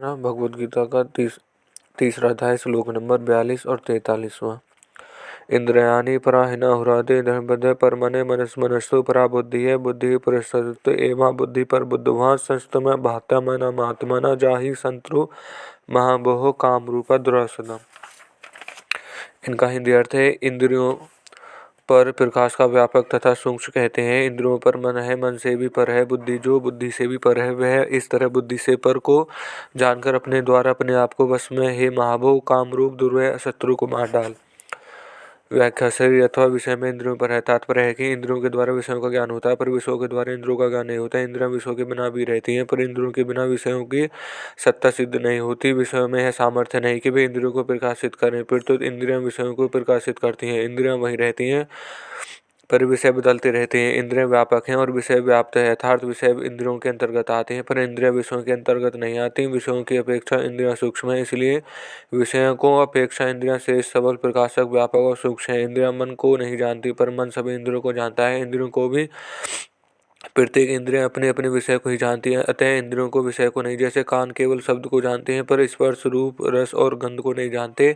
भगवद गीता का तीसरा अध्याय श्लोक नंबर 42 और 43वां। इंद्रियाणि पराहिनाहुरादे धर्मबद्धे परमने मनस्मनस्तु परा बुद्धि बुद्धि पुरस्कृत एवं बुद्धि पर बुद्धवान संस्तम भात्यात्मना जाहि संतु महाबोह काम रूपा दुरासनम। इनका हिंदी अर्थ है, इंद्रियों पर प्रकाश का व्यापक तथा सूक्ष्म कहते हैं। इंद्रियों पर मन है, मन से भी पर है बुद्धि, जो बुद्धि से भी पर है वह इस तरह बुद्धि से पर को जानकर अपने द्वारा अपने आप को वश में हे महाभोग काम रूप दुर्वय शत्रु को मार डाल। व्याख्या शरीर अथवा विषय में इंद्रियों पर है। तात्पर्य है कि इंद्रियों के द्वारा विषयों का ज्ञान होता है, पर विषयों के द्वारा इंद्रियों का ज्ञान नहीं होता। इंद्रियां विषयों के बिना भी रहती हैं, पर इंद्रियों के बिना विषयों की सत्ता सिद्ध नहीं होती। विषयों में यह सामर्थ्य नहीं कि वे इंद्रियों को प्रकाशित करें, फिर तो इंद्रियां विषयों को प्रकाशित करती हैं। इंद्रियां वहीं रहती हैं, पर विषय बदलते रहते हैं। इंद्रियां व्यापक हैं और विषय व्याप्त है, अर्थात विषय इंद्रियों के अंतर्गत आते हैं, पर इंद्रियां विषयों के अंतर्गत नहीं आती। विषयों की अपेक्षा इंद्रियां सूक्ष्म है, इसलिए विषयों को अपेक्षा इंद्रियां शेष सबल प्रकाशक व्यापक और सूक्ष्म है। इंद्रियां मन को नहीं जानती, पर मन सभी इंद्रियों को जानता है। इंद्रियों को भी प्रत्येक इंद्रियां अपने अपने विषय को ही जानती है, अतः इंद्रियों को विषय को नहीं। जैसे कान केवल शब्द को जानते हैं, पर स्पर्श रूप रस और गंध को नहीं जानते।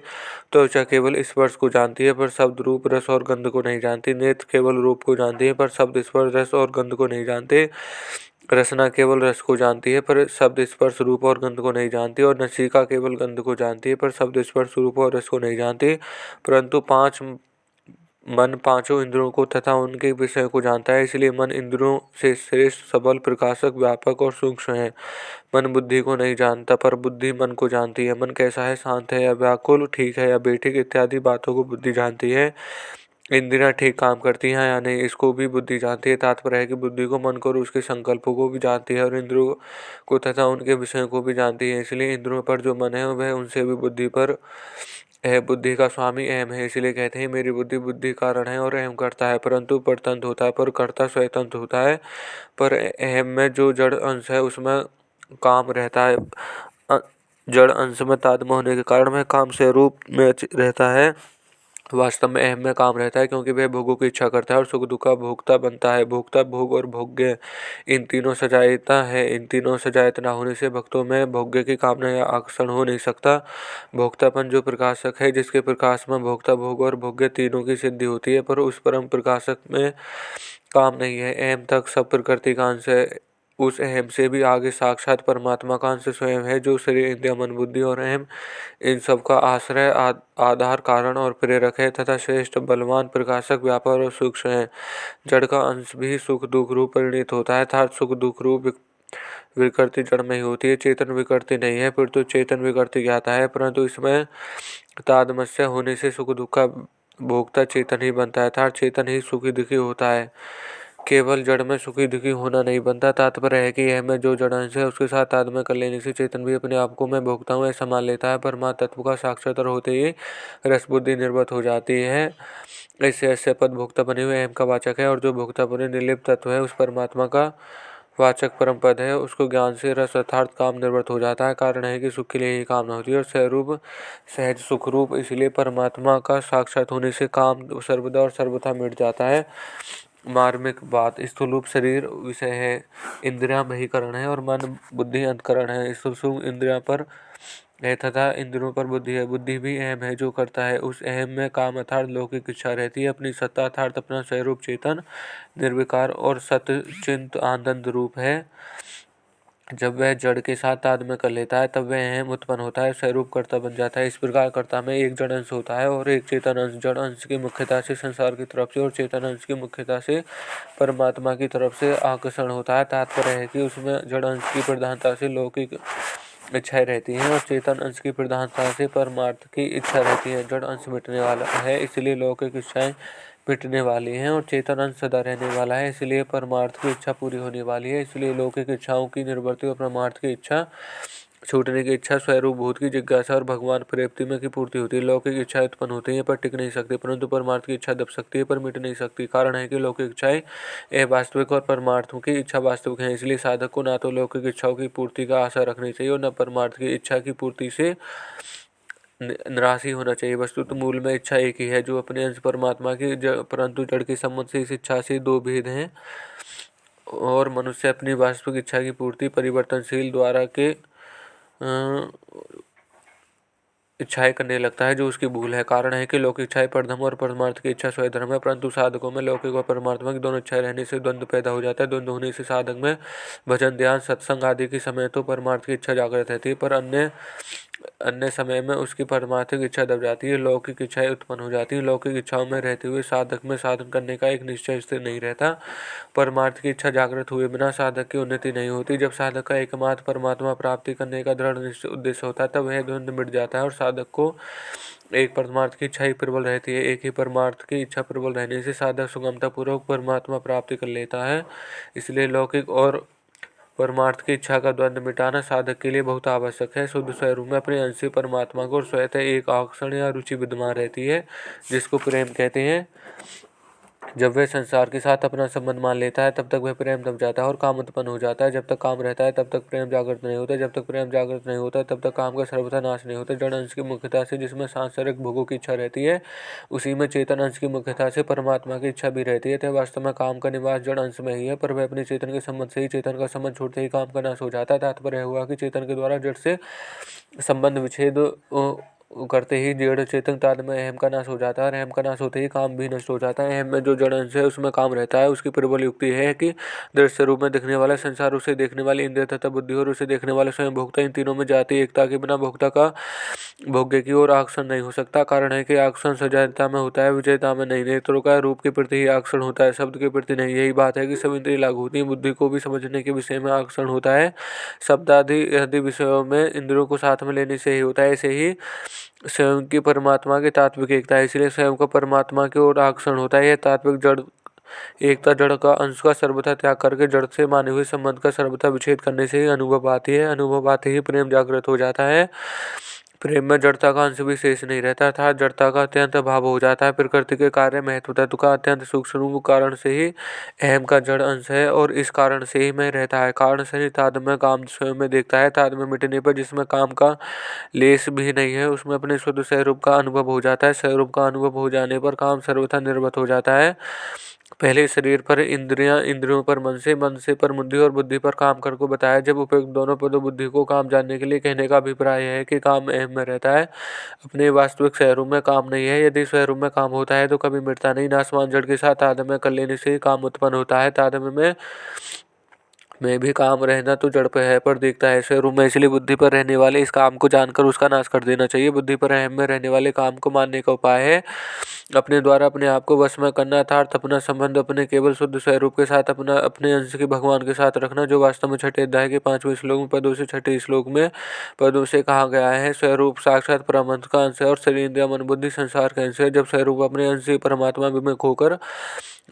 त्वचा केवल स्पर्श को जानती है, पर शब्द रूप रस और गंध को नहीं जानती। नेत्र केवल रूप को जानती है, पर शब्द स्पर्श रस और गंध को नहीं जानते। रसना केवल रस को जानती है, पर शब्द स्पर्श रूप और गंध को नहीं जानती। और नसिका केवल गंध को जानती है, पर शब्द स्पर्श रूप और रस को नहीं जानती। परंतु मन पांचों इंद्रियों को तथा उनके विषय को जानता है, इसलिए मन इंद्रियों से श्रेष्ठ सबल प्रकाशक व्यापक और सूक्ष्म है। मन बुद्धि को नहीं जानता, पर बुद्धि मन को जानती है। मन कैसा है, शांत है या व्याकुल, ठीक है या बेठीक, इत्यादि बातों को बुद्धि जानती है। इंद्रियां ठीक काम करती हैं या नहीं, इसको भी बुद्धि जानती है। तात्पर्य है कि बुद्धि को मन को और उसके संकल्पों को भी जानती है, और इंद्रियों को तथा उनके विषयों को भी जानती है। इसलिए इंद्रियों पर जो मन है वह उनसे भी बुद्धि पर है। बुद्धि का स्वामी अहम है, इसलिए कहते हैं मेरी बुद्धि बुद्धि कारण है और अहम करता है, परंतु परतंत्र होता है, पर कर्ता स्वतंत्र होता है। पर अहम में जो जड़ अंश है उसमें काम रहता है। जड़ अंश में तादात्म्य होने के कारण वह काम स्वरूप में रहता है। वास्तव में अहम में काम रहता है, क्योंकि वह भोगों की इच्छा करता है और सुख दुख का भोक्ता बनता है। भोक्ता, भोग और भोग्य, इन तीनों सजायता है। इन तीनों सजायत ना होने से भक्तों में भोग्य की कामना या आकर्षण हो नहीं सकता। भोक्तापन जो प्रकाशक है, जिसके प्रकाश में भोक्ता, भोग और भोग्य तीनों की सिद्धि होती है, पर उस परम प्रकाशक में काम नहीं है। अहम तक सब प्रकृति का अंश है, उस अहम से भी आगे साक्षात परमात्मा का अंश स्वयं है, जो शरीर इंद्रिय मन बुद्धि और अहम इन सब का आश्रय आधार कारण और प्रेरक है, तथा श्रेष्ठ बलवान प्रकाशक व्यापक और सूक्ष्म है। जड़ का अंश भी सुख दुख रूप परिणित होता है, अर्थात सुख दुख रूप विकृति जड़ में ही होती है, चेतन विकृति नहीं है। फिर तो चेतन विकृति ज्ञाता है, परंतु इसमें तादमस्य होने से सुख दुख का भोक्ता चेतन ही बनता है, अर्थात चेतन ही सुखी दुखी होता है। केवल जड़ में सुखी दुखी होना नहीं बनता। तात्पर्य है कि यह में जो जड़ अंश है उसके साथ तादात्म्य कर लेने से चेतन भी अपने आप को मैं भोगता हूँ ऐसा मान लेता है। परमात्मा तत्व का साक्षात्कार होते ही रस बुद्धि निर्गत हो जाती है। ऐसे ऐसे पद भोक्ता बने हुए अहम का वाचक है, और जो भोक्ता बने निर्लिप्त तत्व है उस परमात्मा का वाचक परम पद है। उसको ज्ञान से रस अर्थात काम निर्वृत्त हो जाता है। कारण है कि सुख के लिए ही कामना होती है और स्वरूप सहज सुख रूप, इसलिए परमात्मा का साक्षात होने से काम सर्वदा और सर्वथा मिट जाता है। मार्मिक बात, स्थूल रूप शरीर विषय है, इंद्रियां बहिकरण है और मन बुद्धि अंतकरण है। स्थूल इंद्रियां पर है तथा इंद्रियों पर बुद्धि है। बुद्धि भी अहम है जो करता है, उस अहम में काम अर्थात लौकिक इच्छा रहती है। अपनी सत्ता अर्थात अपना स्वरूप चेतन निर्विकार और सतचिंत आनंद रूप है। जब वह जड़ के साथ तादात्म्य कर लेता है तब वह अहम उत्पन्न होता है, स्वरूप कर्ता बन जाता है। इस प्रकार कर्ता में एक जड़ अंश होता है और एक चेतन अंश। जड़ अंश की मुख्यता से संसार की तरफ से और चेतन अंश की मुख्यता से परमात्मा की तरफ से आकर्षण होता है। तात्पर्य है कि उसमें जड़ अंश की प्रधानता से लौकिक इच्छाएं रहती हैं और चेतन अंश की प्रधानता से परमार्थ की इच्छा रहती है। जड़ अंश मिटने वाला है, इसलिए लौकिक इच्छाएं मिटने वाली हैं, और चेतन अंश सदा रहने वाला है, इसलिए परमार्थ की इच्छा पूरी होने वाली है। इसलिए लौकिक इच्छाओं की निवृत्ति और परमार्थ की इच्छा छूटने की इच्छा स्वरूप भूत की जिज्ञासा और भगवान प्राप्ति में की पूर्ति होती है। लौकिक इच्छा उत्पन्न होती है पर टिक नहीं सकती, परंतु परमार्थ की इच्छा दब सकती है पर मिट नहीं सकती। कारण है कि लौकिक इच्छाएं अवास्तविक और परमार्थों की इच्छा वास्तविक है। इसलिए साधक को ना तो लौकिक इच्छाओं की पूर्ति का आशा रखनी चाहिए और न परमार्थ की इच्छा की पूर्ति से निराश ही होना चाहिए। वस्तु तो मूल में इच्छा एक ही है जो अपने अंश परमात्मा की, परंतु जड़ के संबंध से इस इच्छा से दो भेद हैं और मनुष्य अपनी वास्तविक इच्छा की पूर्ति परिवर्तनशील द्वारा के इच्छाएं करने लगता है जो उसकी भूल है। कारण है कि लौकिक इच्छाएं परधर्म और परमार्थ की इच्छा स्वधर्म है, परंतु साधकों में लौकिक और परमात्मा की दोनों इच्छाएं रहने से द्वंद्व पैदा हो जाता है। द्वंद्व होने से साधक में भजन ध्यान सत्संग आदि के समय तो परमार्थ की इच्छा जागृत रहती है, पर अन्य अन्य समय में उसकी परमार्थिक इच्छा दब जाती है, लौकिक इच्छाएं उत्पन्न हो जाती है। लौकिक इच्छाओं में रहते हुए साधक में साधन करने का एक निश्चय स्थिर नहीं रहता। परमार्थ की इच्छा जागृत हुए बिना साधक की उन्नति नहीं होती। जब साधक का एकमात्र परमात्मा प्राप्ति करने का दृढ़ निश्चय उद्देश्य होता है, तब वह द्वंद्व मिट जाता है और साधक को एक परमार्थ की इच्छा ही प्रबल रहती है। एक ही परमार्थ की इच्छा प्रबल रहने से साधक सुगमता पूर्वक परमात्मा प्राप्ति कर लेता है। इसलिए लौकिक और परमार्थ की इच्छा का द्वंद्व मिटाना साधक के लिए बहुत आवश्यक है। शुद्ध स्वरूप में अपने अंशी परमात्मा को स्वतः एक आकर्षण या रुचि विद्यमान रहती है, जिसको प्रेम कहते हैं। जब वह संसार के साथ अपना संबंध मान लेता है, तब तक वह प्रेम दब जाता है और काम उत्पन्न हो जाता है। जब तक काम रहता है तब तक प्रेम जागृत नहीं होता। जब तक प्रेम जागृत नहीं होता तब तक काम का सर्वथा नाश नहीं होता। जड़ अंश की मुख्यता से जिसमें सांसारिक भोगों की इच्छा रहती है, उसी में चेतन अंश की मुख्यता से परमात्मा की इच्छा भी रहती है। तो वास्तव में काम का निवास जड़ अंश में ही है, पर वह अपने चेतन के संबंध से ही चेतन का संबंध छोड़ते ही काम का नाश हो जाता है। तात्पर्य हुआ कि चेतन के द्वारा जड़ से संबंध विच्छेद करते ही जड़ चेतन ताद में अहम का नाश हो जाता है और अहम का नाश होते ही काम भी नष्ट हो जाता है। अहम में जो जड़ अंश है उसमें काम रहता है। उसकी प्रबल युक्ति है कि दृश्य रूप में दिखने वाला संसार, उसे देखने वाली इंद्रिय तथा बुद्धि और उसे देखने वाले स्वयं भोक्ता, इन तीनों में जाती एकता के बिना भोक्ता का भोग्य की ओर आकर्षण नहीं हो सकता। कारण है कि आकर्षण सजातीयता में होता है, विजयता में नहीं। नेत्रों का रूप के प्रति ही आकर्षण होता है, शब्द के प्रति नहीं। यही बात है कि सब इंद्रिय लागू होती है। बुद्धि को भी समझने के विषय में आकर्षण होता है, शब्द आदि विषयों में इंद्रियों को साथ में लेने से ही होता है। ऐसे ही स्वयं की परमात्मा की तात्विक एकता है, इसलिए स्वयं को परमात्मा की ओर आकर्षण होता है। यह तात्विक जड़ एकता जड़ का अंश का सर्वथा त्याग करके जड़ से माने हुए संबंध का सर्वथा विच्छेद करने से ही अनुभव आती है। अनुभव आते ही प्रेम जागृत हो जाता है। प्रेम में जड़ता का अंश भी शेष नहीं रहता, अर्थात जड़ता का अत्यंत अभाव हो जाता है। प्रकृति के कार्य महत्व तत्व का अत्यंत सूक्ष्म कारण से ही अहम का जड़ अंश है और इस कारण से ही मैं रहता है। कारण से ही ताद में काम स्वयं में देखता है। ताद में मिटने पर जिसमें काम का लेस भी नहीं है, उसमें अपने शुद्ध स्वरूप का अनुभव हो जाता है। स्वरूप का अनुभव हो जाने पर काम सर्वथा निर्वत हो जाता है। पहले शरीर पर इंद्रियों पर मन से पर बुद्धि और बुद्धि पर काम कर को बताया। जब उपयुक्त दोनों पदों बुद्धि को काम जानने के लिए कहने का अभिप्राय है कि काम अहम में रहता है, अपने वास्तविक स्वरूप में काम नहीं है। यदि स्वरूप में काम होता है तो कभी मिटता नहीं। नासमान जड़ के साथ तादात्म्य कर लेने से ही काम उत्पन्न होता है। तादात्म्य में भी काम रहना तो जड़ पर है, पर देखता है स्वरूप में। इसलिए बुद्धि पर रहने वाले इस काम को जानकर उसका नाश कर देना चाहिए। बुद्धि पर अहम में रहने वाले काम को मानने का उपाय है अपने द्वारा अपने आप को वश में करना, अर्थात अपना संबंध अपने केवल शुद्ध स्वरूप के साथ अपने अंश के भगवान के साथ रखना, जो वास्तव में छठे अध्याय के 5वें श्लोक में पदों से छठे श्लोक में पदों से कहा गया है। स्वरूप साक्षात परमात्मा का अंश है और शरीर इंद्रिय मन बुद्धि संसार का अंश है। जब स्वरूप अपने अंश से परमात्मा विमुख होकर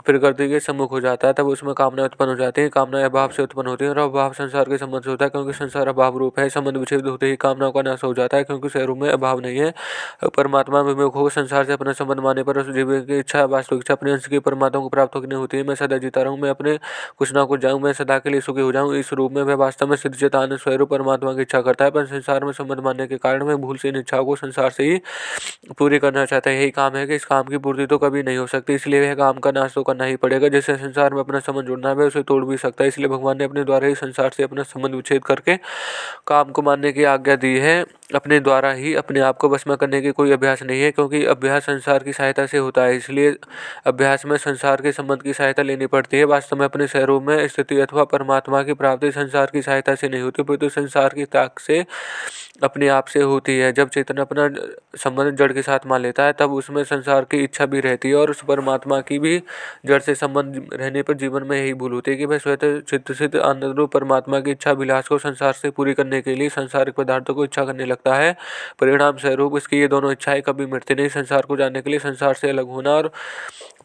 प्रकृति के सम्मुख हो जाता है, तब उसमें कामना उत्पन्न हो जाती है। कामना अभाव से उत्पन्न होती है और अभाव संसार के संबंध से होता है, क्योंकि संसार अभाव रूप है। संबंध विच्छेद होते ही कामनाओं का नाश हो जाता है, क्योंकि स्वरूप में अभाव नहीं है। परमात्मा विमुख हो संसार से अपना संबंध मानने पर उस जीव की इच्छा वास्तविक इच्छा अपने अंश की परमात्मा को प्राप्त होने होती है। मैं सदा जीता रहूं, मैं अपने कुछ ना कुछ जाऊं, मैं सदा के लिए सुखी हो जाऊं, इस रूप में वह वास्तव में सिद्ध चेतन स्वरूप परमात्मा की इच्छा करता है। पर संसार में संबंध मानने के कारण वह भूल से इन इच्छाओं को संसार से ही पूरी करना चाहता है। यही काम है कि इस काम की पूर्ति तो कभी नहीं हो सकती, इसलिए वह काम का नाश तो करना ही पड़ेगा। जैसे संसार में अपना संबंध जुड़ना है, वह उसे तोड़ भी सकता है। इसलिए भगवान ने अपने द्वारा ही संसार से अपना संबंध विच्छेद करके काम को मानने की आज्ञा दी है। अपने द्वारा ही अपने आप को वश में करने की कोई अभ्यास नहीं है, क्योंकि अभ्यास संसार की सहायता से होता है। इसलिए अभ्यास में संसार के संबंध की सहायता लेनी पड़ती है। वास्तव में अपने स्वरूप में स्थिति अथवा परमात्मा की प्राप्ति संसार की सहायता से नहीं होती, परंतु संसार की ताक से अपने आप से होती है। जब चेतन अपना संबंध जड़ के साथ मान लेता है, तब उसमें संसार की इच्छा भी रहती है और उस परमात्मा की भी जड़ से संबंध रहने पर जीवन में यही भूल होती है कि वह स्वतः चित्त सिद्ध आनंद रूप परमात्मा की इच्छा विलास को संसार से पूरी करने के लिए सांसारिक पदार्थों को इच्छा करने लगता है। परिणाम स्वरूप इसकी ये दोनों इच्छाएं कभी मिटती नहीं। संसार को जानने के लिए संसार से अलग होना और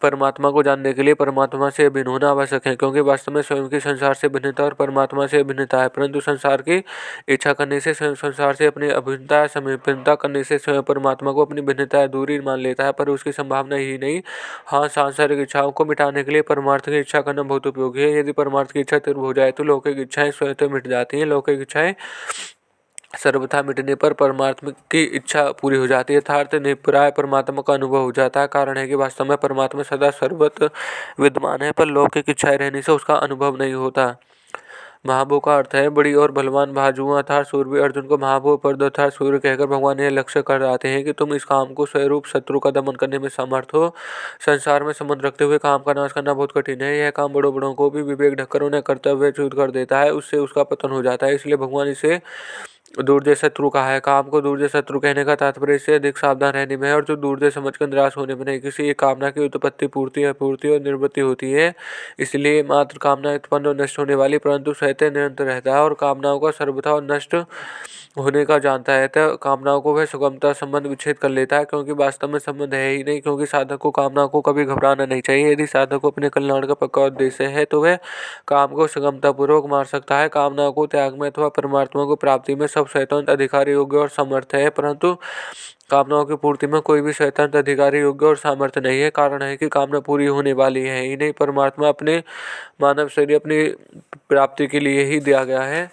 परमात्मा को जानने के लिए परमात्मा से भिन्न होना आवश्यक है, क्योंकि वास्तव में स्वयं की संसार से भिन्नता और परमात्मा से भिन्नता है। परंतु संसार की इच्छा करने से संसार से अपनी अभिन्नता समीपता करने से स्वयं परमात्मा को अपनी भिन्नता दूरी मान लेता है, पर उसकी संभावना ही नहीं। हाँ, सांसारिक इच्छाओं को मिटाने के लिए परमार्थ की इच्छा करना बहुत उपयोगी है। यदि परमार्थ की इच्छा तीव्र हो जाए तो लौकिक इच्छाएं स्वतः मिट जाती हैं। लौकिक इच्छाएं सर्वथा मिटने पर परमात्मा की इच्छा पूरी हो जाती है, अर्थात निरपराय परमात्मा का अनुभव हो जाता है। कारण है कि वास्तव में परमात्मा सदा सर्वत्र विद्यमान है, पर लौकिक इच्छाएं रहने से उसका अनुभव नहीं होता। महाभू का अर्थ है बड़ी और बलवान। भाजुओं अर्थात सूर्य अर्जुन को महाभू पर्द अर्थात सूर्य कहकर भगवान यह लक्ष्य कर आते हैं कि तुम इस काम को स्वरूप शत्रु का दमन करने में समर्थ हो। संसार में संबंध रखते हुए काम का नाश करना बहुत कठिन है। यह काम बड़ों बड़ों को भी विवेक ढककर उन्हें कर्तव्य च्युत कर देता है, उससे उसका पतन हो जाता है। इसलिए भगवान इसे दुर्जय शत्रु कहा है। काम को दुर्जय शत्रु कहने का तात्पर्य इससे अधिक सावधान रहने में है और जो दुर्जय समझकर निराश होने में नहीं। किसी एक कामना की उत्पत्ति, पूर्ति, अपूर्ति और निवृत्ति होती है। इसलिए मात्र कामना उत्पन्न और नष्ट होने वाली, परंतु सत्य निरंतर रहता है और कामनाओं का सर्वथा और नष्ट होने का जानता है। तो कामनाओं को वह सुगमता संबंध विच्छेद कर लेता है, क्योंकि वास्तव में संबंध है ही नहीं। क्योंकि साधक को कामनाओं को कभी घबराना नहीं चाहिए। यदि साधक को अपने कल्याण का पक्का उद्देश्य है तो वह काम को सुगमता पूर्वक मार सकता है। कामनाओं को त्याग में अथवा परमात्मा को प्राप्ति में सब स्वतंत्र, अधिकारी, योग्य और समर्थ है, परंतु कामनाओं की पूर्ति में कोई भी स्वतंत्र, अधिकारी, योग्य और सामर्थ्य नहीं है। कारण है कि कामना पूरी होने वाली है ही नहीं। परमात्मा अपने मानव शरीर अपनी प्राप्ति के लिए ही दिया गया है,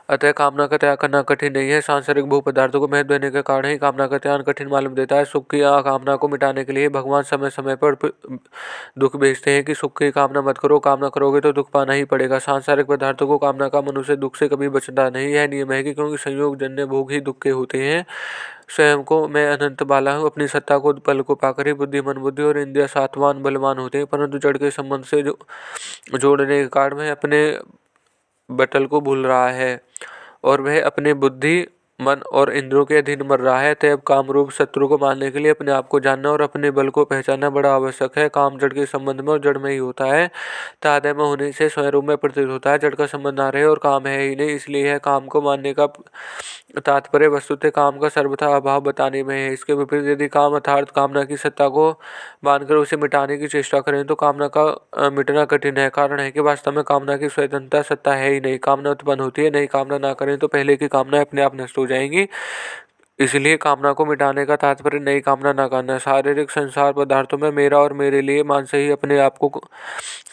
अतः कामना का त्याग करना कठिन नहीं है। सांसारिक भोग पदार्थों को महत्व देने के कारण ही कामना का त्याग कठिन मालूम देता है। सुख की कामना को मिटाने के लिए भगवान समय समय पर दुख भेजते हैं कि सुख की कामना मत करो, कामना करोगे तो दुख पाना ही पड़ेगा। सांसारिक पदार्थों को कामना का मनुष्य दुख से कभी बचता नहीं। यह नियम है कि क्योंकि संयोग जन्य भोग ही दुख के होते हैं। स्वयं को मैं अनंत बाला हूँ, अपनी सत्ता को बल को पाकर ही बुद्धि, मन बुद्धि और इंद्रिय सात्वान बलवान होते हैं, परंतु जड़ के संबंध से जोड़ने के कारण में अपने बटल को भूल रहा है और वह अपने बुद्धि, मन और इंद्रियों के अधीन मर रहा है। तब काम रूप शत्रु को मारने के लिए अपने आप को जानना और अपने बल को पहचानना बड़ा आवश्यक है। काम जड़ के संबंध में और जड़ में ही होता है। तादय में होने से स्वयं रूप में प्रतीत होता है। जड़ का संबंध ना रहे और काम है ही नहीं, इसलिए यह काम को मानने का तात्पर्य वस्तुतः काम का सर्वथा अभाव बताने में है। इसके विपरीत यदि काम अर्थात कामना की सत्ता को बांधकर उसे मिटाने की चेष्टा करें तो कामना का मिटना कठिन है। कारण है कि वास्तव में कामना की स्वतंत्रता सत्ता है ही नहीं। कामना उत्पन्न होती है, नहीं कामना ना करें तो पहले की कामना अपने आप नष्ट हो जाएंगी। इसलिए कामना को मिटाने का तात्पर्य नई कामना न करना। शारीरिक संसार पदार्थों में मेरा और मेरे लिए मान से ही अपने आप को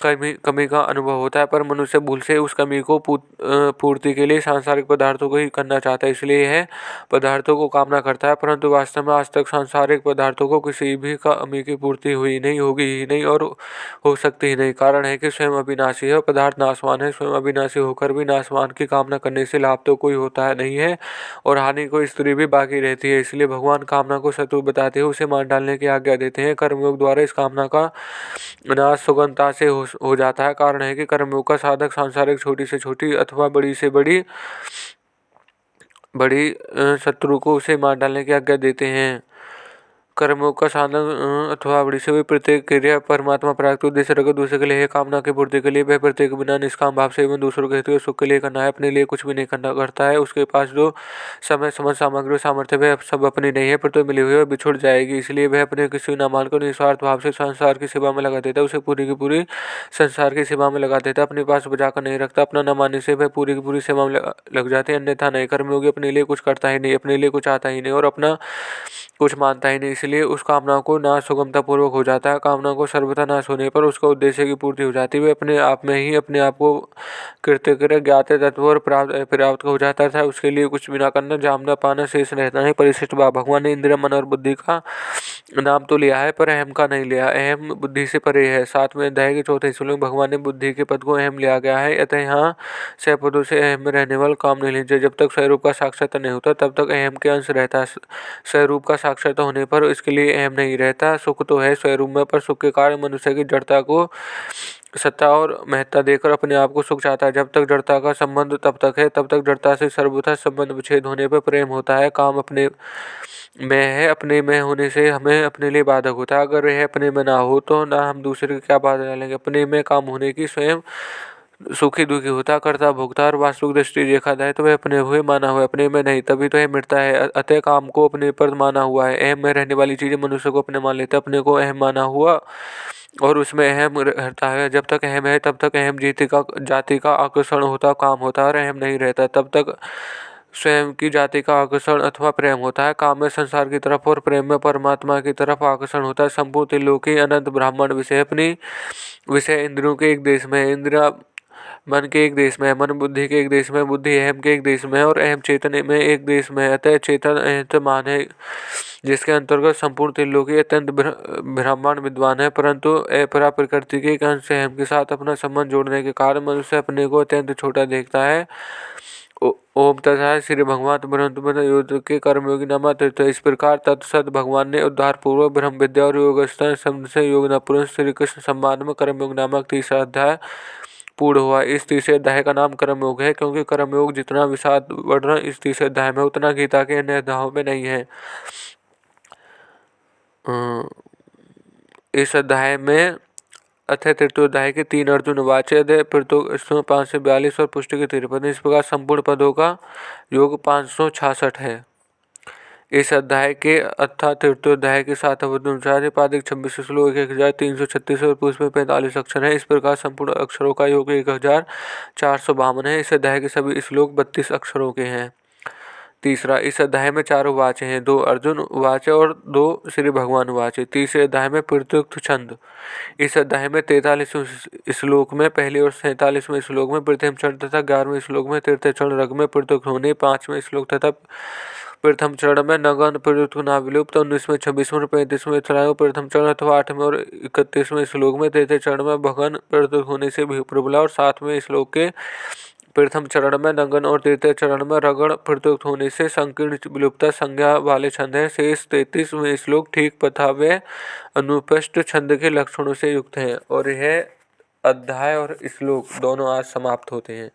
कमी का अनुभव होता है, पर मनुष्य भूल से उस कमी को पूर्ति के लिए सांसारिक पदार्थों को ही करना चाहता है। इसलिए यह पदार्थों को कामना करता है, परंतु वास्तव में आज तक सांसारिक पदार्थों को किसी भी कमी की पूर्ति हुई नहीं, होगी ही नहीं और हो सकती ही नहीं। कारण है कि स्वयं अविनाशी है, पदार्थ नाशवान है। स्वयं अविनाशी होकर भी नाशवान की कामना करने से लाभ तो कोई होता है नहीं है और हानि को स्त्री भी बाकी रहती है। इसलिए भगवान कामना को शत्रु बताते हुए उसे मार डालने की आज्ञा देते हैं। कर्मयोग द्वारा इस कामना का नाश सुगमता से हो जाता है। कारण है कि कर्मयोग का साधक सांसारिक छोटी से छोटी अथवा बड़ी से बड़ी शत्रु को उसे मार डालने की आज्ञा देते हैं। कर्मों का साधन अथवा बड़ी से भी प्रत्येक क्रिया परमात्मा प्राप्त उद्देश्य रखकर दूसरे के लिए है। कामना की पूर्ति के लिए वह प्रत्येक बिना निष्काम भाव से एवं दूसरों के हित और सुख के लिए करना है, अपने लिए कुछ भी नहीं करना करता है। उसके पास जो समय, समझ, सामग्री, सामर्थ्य वह सब अपनी नहीं है, पर तो मिली हुई और बिछुड़ जाएगी। इसलिए वह अपने किसी न मानकर निस्वार्थ भाव से संसार की सेवा में लगा देता है। उसे पूरी की पूरी संसार की सेवा में लगा देता है, अपने पास बचाकर नहीं रखता। अपना न मानने से वह पूरी की पूरी सेवा में लग जाते हैं। अन्यथा नहीं। कर्मयोगी अपने लिए कुछ करता ही नहीं, अपने लिए कुछ आता ही नहीं और अपना कुछ मानता ही नहीं। इसलिए उस कामना को नाश सुगमता पूर्वक हो जाता है। कामना को सर्वथा नाश होने पर उसका उद्देश्य की पूर्ति हो जाती है। वे अपने आप में ही अपने आप को कृत्य ज्ञात तत्व और प्राप्त हो जाता था। उसके लिए कुछ भी ना करना, जामना पाना शेष रहता है। परिशिष्ट भाव भगवान ने इंद्रिय, मन और बुद्धि का नाम तो लिया है पर अहम का नहीं लिया। अहम बुद्धि से परे है। 7वें अध्याय के 4थे श्लोक भगवान ने बुद्धि के पद को अहम लिया गया है। अतः यहाँ से पदों से अहम में रहने वाला काम नहीं लीजिए। जब तक स्वरूप का साक्षात्कार नहीं होता तब तक अहम के अंश रहता है। स्वरूप का साक्षात्कार होने पर इसके लिए अहम नहीं रहता। सुख तो है स्वरूप में, पर सुख के कारण मनुष्य की जड़ता को सत्ता और महत्ता देकर अपने आप को सुख चाहता है। जब तक जड़ता का संबंध तब तक है, तब तक जड़ता से सर्वथा संबंध विच्छेद होने पर प्रेम होता है। काम अपने में है, अपने में होने से हमें अपने लिए बाधक होता है। अगर यह अपने में ना हो तो ना हम दूसरे की क्या बाधा डालेंगे। अपने में काम होने की स्वयं सुखी दुखी होता, करता भोगता और वास्तविक दृष्टि देखा जाए तो वह अपने हुए माना हुआ, अपने में नहीं, तभी तो यह मिटता है। अतः काम को अपने पर माना हुआ है। अहम में रहने वाली चीजें मनुष्य को अपने मान लेते, अपने को अहम माना हुआ और उसमें अहम रहता है। जब तक अहम है तब तक अहम जाति का आकर्षण होता, काम होता है और अहम नहीं रहता तब तक स्वयं की जाति का आकर्षण अथवा प्रेम होता है। काम में संसार की तरफ और प्रेम में परमात्मा की तरफ आकर्षण होता है। संपूर्ण त्रिलोकी अनंत ब्राह्मण विषय अपनी विषय इंद्रियों के एक देश में इंद्रिया मन के एक देश में है, मन बुद्धि के एक देश में, बुद्धि अहम के एक देश में है और अहम चेतन में एक देश में है। अतः चेतन अहंतमान है, जिसके अंतर्गत संपूर्ण त्रिलोकी अत्यंत ब्रह्मांड विद्वान है, परंतु अपरा प्रकृति के एक अंश अहम के साथ अपना संबंध जोड़ने के कारण मनुष्य अपने को अत्यंत छोटा देखता है। ओम तथा श्री भगवान ब्रह्म युद्ध के कर्मयोगी नामा तीर्थ। इस प्रकार तत्सत भगवान ने उद्धार पूर्वक ब्रह्म विद्या और योग शब्द से योग पुरुष श्री कृष्ण सम्मान में कर्मयोग नामक तीसरा अध्याय पूर्ण हुआ। इस तीसरे अध्याय का नाम कर्मयोग है, क्योंकि कर्मयोग जितना विषाद वर्णन इस तीसरे अध्याय में उतना गीता के अन्य अध्यायों में नहीं है। इस अध्याय में अथ तृतीयोध्याय के 3 अर्जुन वाच्य प्रतो 5 से 42 और पुष्टि के 53। इस प्रकार संपूर्ण पदों का योग 566 है। इस अध्याय के अर्थात तृतीयोध्याय के 7 अनुसार पादिक 26 श्लोक 1336 और पुष्प में 45 अक्षर है। इस प्रकार संपूर्ण अक्षरों का योग 1452 है। इस अध्याय के सभी श्लोक 32 अक्षरों के हैं। तीसरा, इस अध्याय में 4 वाचे हैं, 2 अर्जुन वाचे और 2 श्री भगवान वाचे। तीसरे अध्याय में प्रत्युक्त छंद। इस अध्याय में 43वें श्लोक में पहले और 47वें श्लोक में प्रथम चरण तथा 11वें श्लोक में तृतीय चरण रग में प्रत्युक्त होने, 5वें श्लोक तथा प्रथम चरण में नगन प्रत्युक्त नाविलुप्त, 19वें 26वें और 35वें प्रथम चरण अथवा 8वें और 31वें श्लोक में तृतीय चरण में भगन प्रत्युक्त होने से भी प्रबला और 7वें श्लोक के प्रथम चरण में नगन और तृतीय चरण में रगड़ प्रत्युक्त होने से संकीर्ण विलुप्त संज्ञा वाले छंद है। शेष 33वें श्लोक ठीक पथा व अनुपष्ट छंद के लक्षणों से युक्त है। और यह अध्याय और श्लोक दोनों आज समाप्त होते हैं।